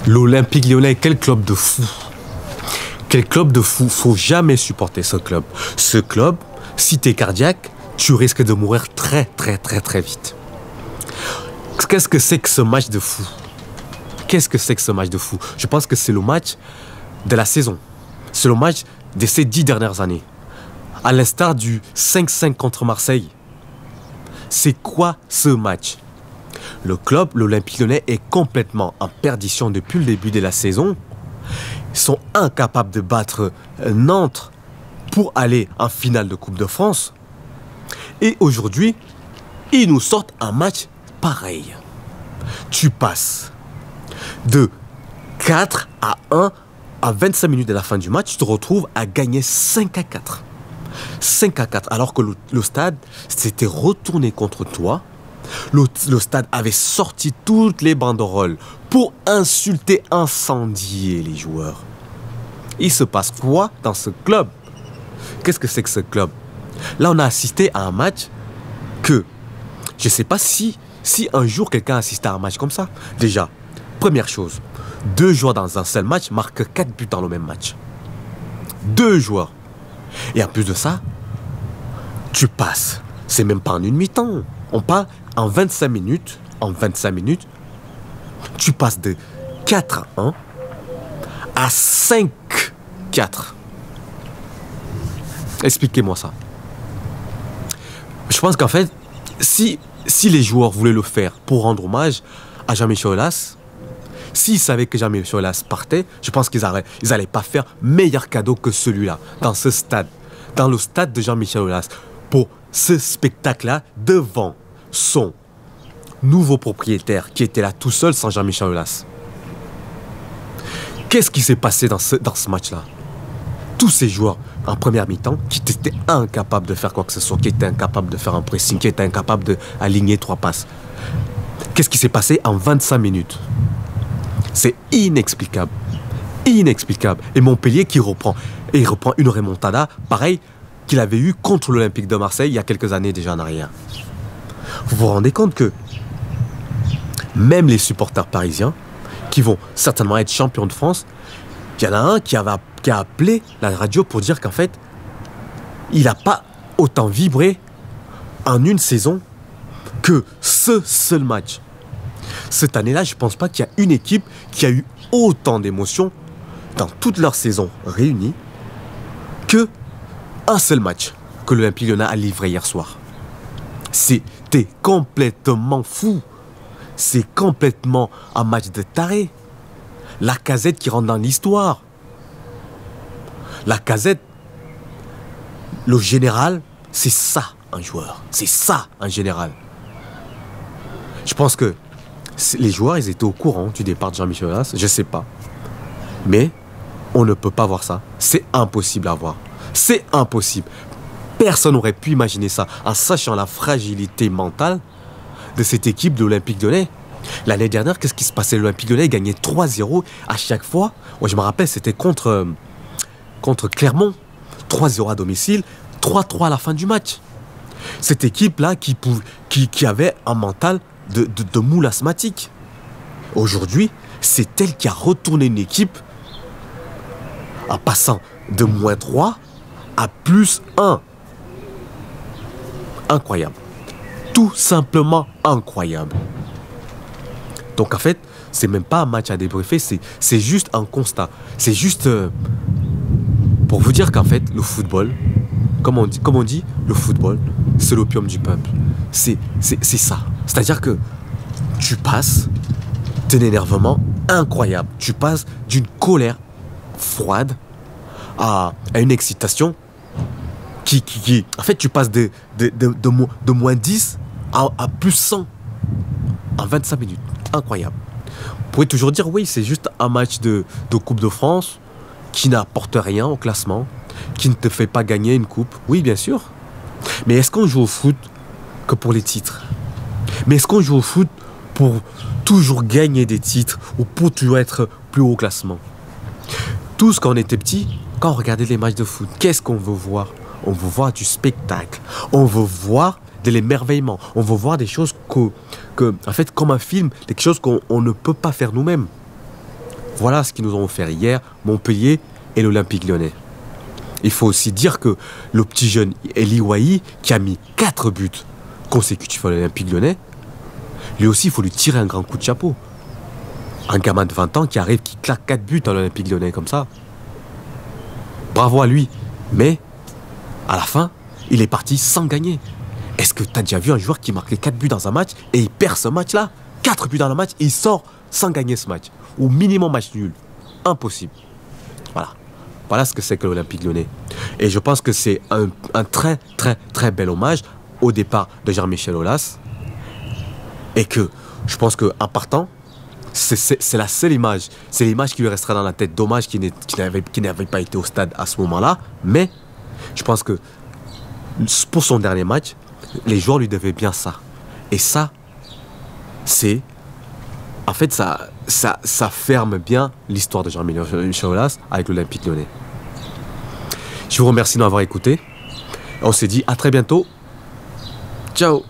L'Olympique Lyonnais, quel club de fou. Quel club de fou. Faut jamais supporter ce club. Ce club, si t'es cardiaque, tu risques de mourir très vite. Qu'est-ce que c'est que ce match de fou? Qu'est-ce que c'est que ce match de fou? Je pense que c'est le match de la saison. C'est le match de ces 10 dernières années. À l'instar du 5-5 contre Marseille. C'est quoi ce match? Le club, l'Olympique Lyonnais, est complètement en perdition depuis le début de la saison. Ils sont incapables de battre Nantes pour aller en finale de Coupe de France. Et aujourd'hui, ils nous sortent un match pareil. Tu passes de 4-1 à 25 minutes de la fin du match, tu te retrouves à gagner 5-4. 5-4, alors que le stade s'était retourné contre toi. Le stade avait sorti toutes les banderoles pour insulter, incendier les joueurs. Il se passe quoi dans ce club? Qu'est-ce que c'est que ce club? Là, on a assisté à un match que je ne sais pas si un jour quelqu'un a assisté à un match comme ça. Déjà, première chose, 2 joueurs dans un seul match marquent 4 buts dans le même match. 2 joueurs. Et en plus de ça, tu passes. C'est même pas en une mi-temps. On parle en 25 minutes. En 25 minutes, tu passes de 4-1 à 5-4. Expliquez-moi ça. Je pense qu'en fait, si les joueurs voulaient le faire pour rendre hommage à Jean-Michel Aulas, s'ils savaient que Jean-Michel Aulas partait, je pense qu'ils n'allaient pas faire meilleur cadeau que celui-là, dans ce stade, dans le stade de Jean-Michel Aulas, pour ce spectacle-là, devant son nouveau propriétaire qui était là tout seul sans Jean-Michel Aulas. Qu'est-ce qui s'est passé dans ce match-là? Tous ces joueurs en première mi-temps qui étaient incapables de faire quoi que ce soit, qui étaient incapables de faire un pressing, qui étaient incapables d'aligner 3 passes. Qu'est-ce qui s'est passé en 25 minutes? C'est inexplicable. Inexplicable. Et Montpellier qui reprend. Et il reprend une remontada, pareil, qu'il avait eu contre l'Olympique de Marseille il y a quelques années déjà en arrière. Vous vous rendez compte que même les supporters parisiens, qui vont certainement être champions de France, il y en a un qui a appelé la radio pour dire qu'en fait, il n'a pas autant vibré en une saison que ce seul match. Cette année-là, je ne pense pas qu'il y a une équipe qui a eu autant d'émotions dans toute leur saison réunie que un seul match que l'Olympique Lyonnais a livré hier soir. C'était complètement fou. C'est complètement un match de taré. Lacazette qui rentre dans l'histoire. Lacazette, le général, c'est ça un joueur. C'est ça un général. Je pense que les joueurs, ils étaient au courant du départ de Jean-Michel Aulas. Je ne sais pas. Mais on ne peut pas voir ça. C'est impossible à voir. C'est impossible. Personne n'aurait pu imaginer ça en sachant la fragilité mentale de cette équipe de l'Olympique Lyonnais. L'année dernière, qu'est-ce qui se passait? L'Olympique Lyonnais gagnait 3-0 à chaque fois. Moi, je me rappelle, c'était contre Clermont. 3-0 à domicile, 3-3 à la fin du match. Cette équipe-là qui avait un mental de moule asthmatique. Aujourd'hui, c'est elle qui a retourné une équipe en passant de -3 à +1. Incroyable. Tout simplement incroyable. Donc en fait, c'est même pas un match à débriefer, c'est juste un constat. C'est juste pour vous dire qu'en fait, le football, comme on dit, le football, c'est l'opium du peuple. C'est ça. C'est-à-dire que tu passes d'un énervement incroyable. Tu passes d'une colère froide à une excitation qui en fait, tu passes de -10 à +100 en 25 minutes. Incroyable. Vous pouvez toujours dire, oui, c'est juste un match de Coupe de France qui n'apporte rien au classement, qui ne te fait pas gagner une coupe. Oui, bien sûr. Mais est-ce qu'on joue au foot que pour les titres? Mais est-ce qu'on joue au foot pour toujours gagner des titres ou pour toujours être plus haut au classement? Tous, quand on était petits, quand on regardait les matchs de foot, qu'est-ce qu'on veut voir? On veut voir du spectacle. On veut voir de l'émerveillement. On veut voir des choses en fait, comme un film, des choses qu'on ne peut pas faire nous-mêmes. Voilà ce qu'ils nous ont offert hier, Montpellier et l'Olympique Lyonnais. Il faut aussi dire que le petit jeune Eli Wahi, qui a mis 4 buts consécutifs à l'Olympique Lyonnais, lui aussi, il faut lui tirer un grand coup de chapeau. Un gamin de 20 ans qui arrive, qui claque 4 buts à l'Olympique Lyonnais comme ça. Bravo à lui. Mais, à la fin, il est parti sans gagner. Est-ce que tu as déjà vu un joueur qui marquait 4 buts dans un match et il perd ce match-là? 4 buts dans le match et il sort sans gagner ce match. Ou minimum match nul. Impossible. Voilà. Voilà ce que c'est que l'Olympique Lyonnais. Et je pense que c'est un très, très, très bel hommage au départ de Jean-Michel Aulas. Et que je pense qu'en partant, c'est la seule image. C'est l'image qui lui restera dans la tête. Dommage qu'il n'avait pas été au stade à ce moment-là. Mais je pense que pour son dernier match, les joueurs lui devaient bien ça. Et ça, c'est... En fait, ça ferme bien l'histoire de Jean-Michel Aulas avec l'Olympique Lyonnais. Je vous remercie de m'avoir écouté. On s'est dit à très bientôt. Ciao.